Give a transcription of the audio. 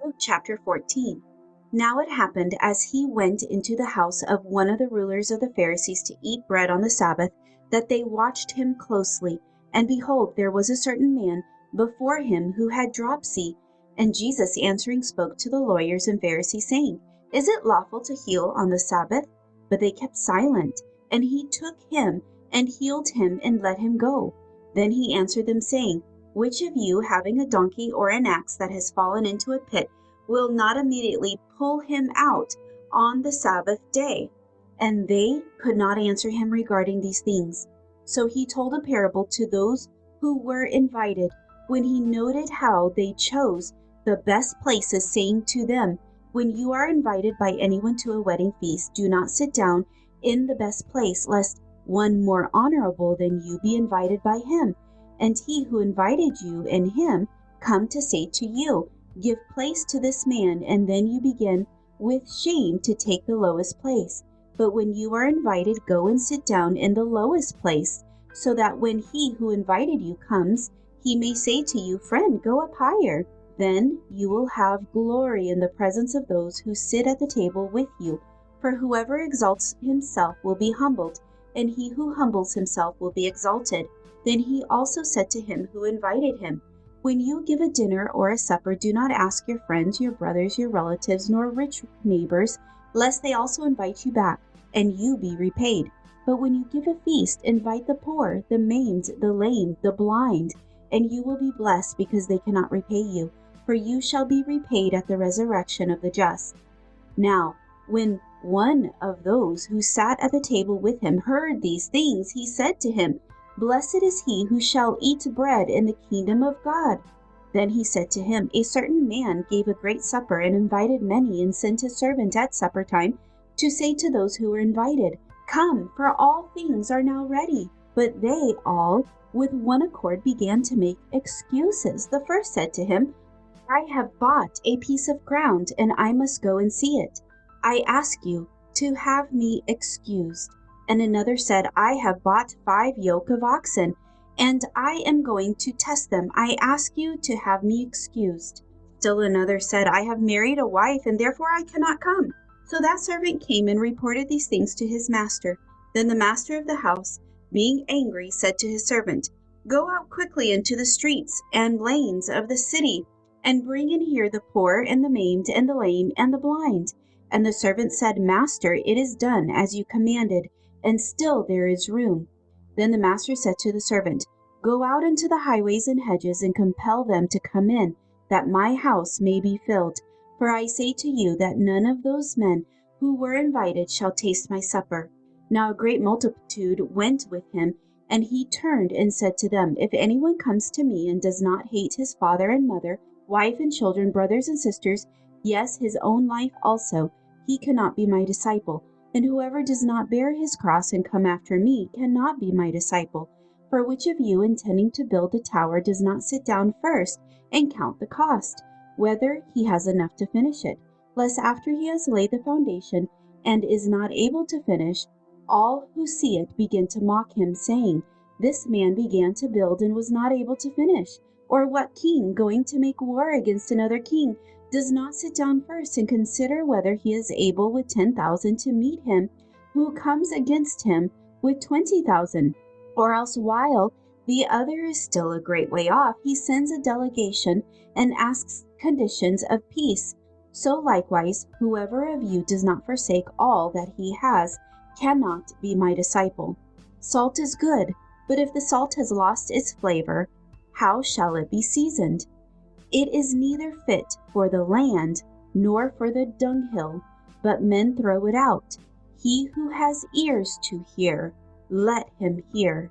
Luke chapter 14. Now it happened as he went into the house of one of the rulers of the Pharisees to eat bread on the Sabbath, that they watched him closely. And behold, there was a certain man before him who had dropsy. And Jesus answering spoke to the lawyers and Pharisees, saying, Is it lawful to heal on the Sabbath? But they kept silent. And he took him and healed him and let him go. Then he answered them, saying, Which of you, having a donkey or an axe that has fallen into a pit, will not immediately pull him out on the Sabbath day? And they could not answer him regarding these things. So he told a parable to those who were invited, when he noted how they chose the best places, saying to them, When you are invited by anyone to a wedding feast, do not sit down in the best place, lest one more honorable than you be invited by him. And he who invited you and him come to say to you, Give place to this man, and then you begin with shame to take the lowest place. But when you are invited, go and sit down in the lowest place, so that when he who invited you comes, he may say to you, Friend, go up higher. Then you will have glory in the presence of those who sit at the table with you. For whoever exalts himself will be humbled, and he who humbles himself will be exalted. Then he also said to him who invited him, When you give a dinner or a supper, do not ask your friends, your brothers, your relatives, nor rich neighbors, lest they also invite you back, and you be repaid. But when you give a feast, invite the poor, the maimed, the lame, the blind, and you will be blessed, because they cannot repay you, for you shall be repaid at the resurrection of the just. Now, when one of those who sat at the table with him heard these things, he said to him, Blessed is he who shall eat bread in the kingdom of God. Then he said to him, A certain man gave a great supper and invited many, and sent his servant at supper time to say to those who were invited, Come, for all things are now ready. But they all with one accord began to make excuses. The first said to him, I have bought a piece of ground, and I must go and see it. I ask you to have me excused. And another said, I have bought 5 yoke of oxen, and I am going to test them. I ask you to have me excused. Still another said, I have married a wife, and therefore I cannot come. So that servant came and reported these things to his master. Then the master of the house, being angry, said to his servant, Go out quickly into the streets and lanes of the city, and bring in here the poor and the maimed and the lame and the blind. And the servant said, Master, it is done as you commanded, and still there is room. Then the master said to the servant, Go out into the highways and hedges, and compel them to come in, that my house may be filled. For I say to you that none of those men who were invited shall taste my supper. Now a great multitude went with him, and he turned and said to them, If anyone comes to me and does not hate his father and mother, wife and children, brothers and sisters, yes, his own life also, he cannot be my disciple. And whoever does not bear his cross and come after me cannot be my disciple. For which of you, intending to build a tower, does not sit down first and count the cost, whether he has enough to finish it, lest after he has laid the foundation and is not able to finish, all who see it begin to mock him, saying, This man began to build and was not able to finish. Or what king, going to make war against another king, does not sit down first and consider whether he is able with 10,000 to meet him who comes against him with 20,000? Or else, while the other is still a great way off, he sends a delegation and asks conditions of peace. So likewise, whoever of you does not forsake all that he has cannot be my disciple. Salt is good, but if the salt has lost its flavor, how shall it be seasoned? It is neither fit for the land nor for the dunghill, but men throw it out. He who has ears to hear, let him hear.